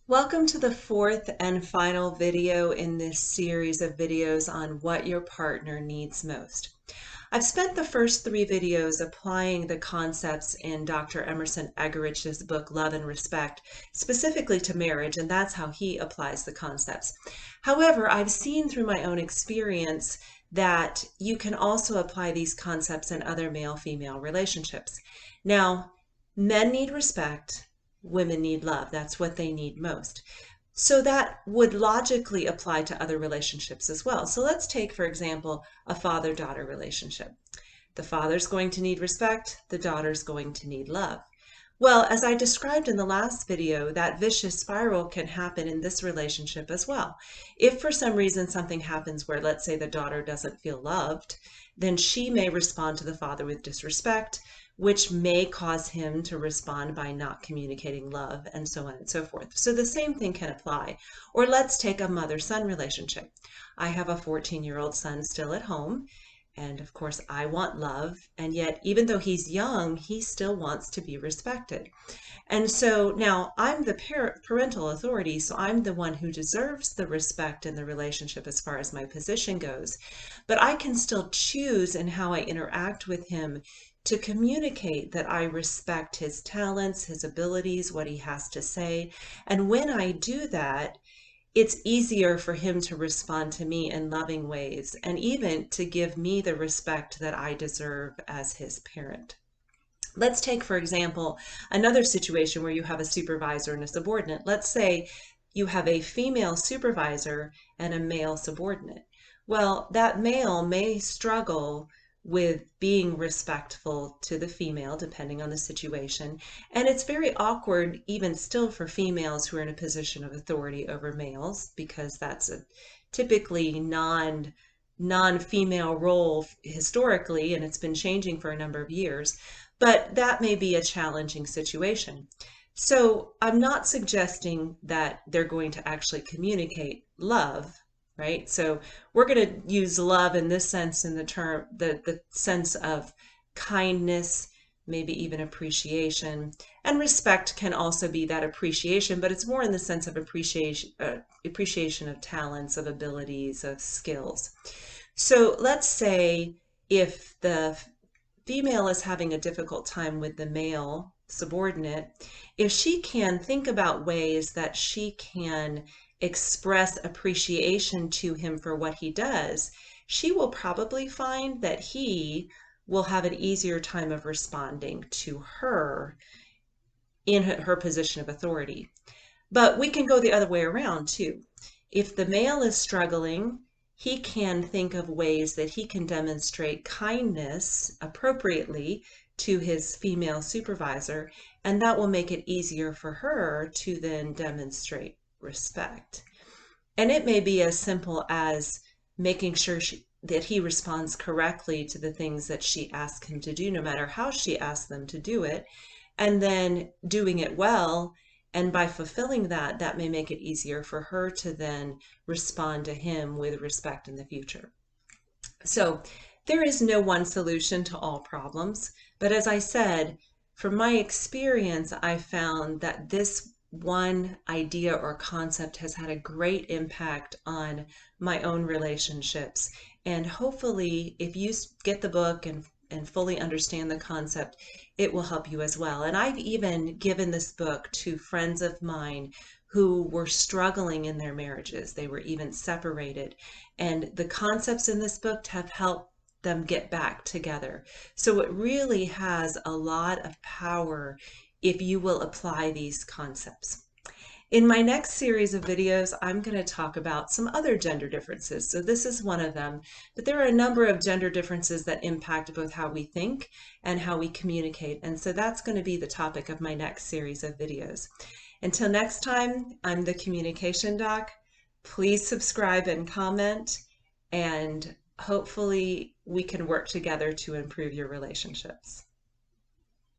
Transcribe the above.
Welcome to the fourth and final video in this series of videos on what your partner needs most. I've spent the first three videos applying the concepts in Dr. Emerson Eggerich's book, Love and Respect, specifically to marriage, and that's how he applies the concepts. However, I've seen through my own experience that you can also apply these concepts in other male-female relationships. Now, men need respect. Women need love. That's what they need most. So that would logically apply to other relationships as well. So let's take, for example, a father-daughter relationship. The father's going to need respect. The daughter's going to need love. Well, as I described in the last video, that vicious spiral can happen in this relationship as well. If for some reason something happens where, let's say, the daughter doesn't feel loved, then she may respond to the father with disrespect, which may cause him to respond by not communicating love, and so on and so forth. So the same thing can apply. Or let's take a mother-son relationship. I have a 14-year-old son still at home, and of course I want love, and yet even though he's young, he still wants to be respected. And so now I'm the parental authority, so I'm the one who deserves the respect in the relationship as far as my position goes. But I can still choose in how I interact with him to communicate that I respect his talents, his abilities, what he has to say. And when I do that, it's easier for him to respond to me in loving ways and even to give me the respect that I deserve as his parent. Let's take, for example, another situation where you have a supervisor and a subordinate. Let's say you have a female supervisor and a male subordinate. Well, that male may struggle with being respectful to the female, depending on the situation. And it's very awkward, even still, for females who are in a position of authority over males, because that's a typically non-female role historically, and it's been changing for a number of years. But that may be a challenging situation. So I'm not suggesting that they're going to actually communicate love, right? So we're going to use love in this sense, in the sense of kindness, maybe even appreciation. And respect can also be that appreciation, but it's more in the sense of appreciation of talents, of abilities, of skills. So let's say if the female is having a difficult time with the male subordinate, if she can think about ways that she can express appreciation to him for what he does, she will probably find that he will have an easier time of responding to her in her position of authority. But we can go the other way around too. If the male is struggling, he can think of ways that he can demonstrate kindness appropriately to his female supervisor, and that will make it easier for her to then demonstrate respect. And it may be as simple as making sure that he responds correctly to the things that she asks him to do, no matter how she asks them to do it, and then doing it well. And by fulfilling that, that may make it easier for her to then respond to him with respect in the future. So there is no one solution to all problems. But as I said, from my experience, I found that this one idea or concept has had a great impact on my own relationships. And hopefully, if you get the book and fully understand the concept, it will help you as well. And I've even given this book to friends of mine who were struggling in their marriages. They were even separated. And the concepts in this book have helped them get back together. So it really has a lot of power if you will apply these concepts. In my next series of videos, I'm going to talk about some other gender differences. So this is one of them, but there are a number of gender differences that impact both how we think and how we communicate. And so that's going to be the topic of my next series of videos. Until next time, I'm the Communication Doc. Please subscribe and comment, and hopefully we can work together to improve your relationships.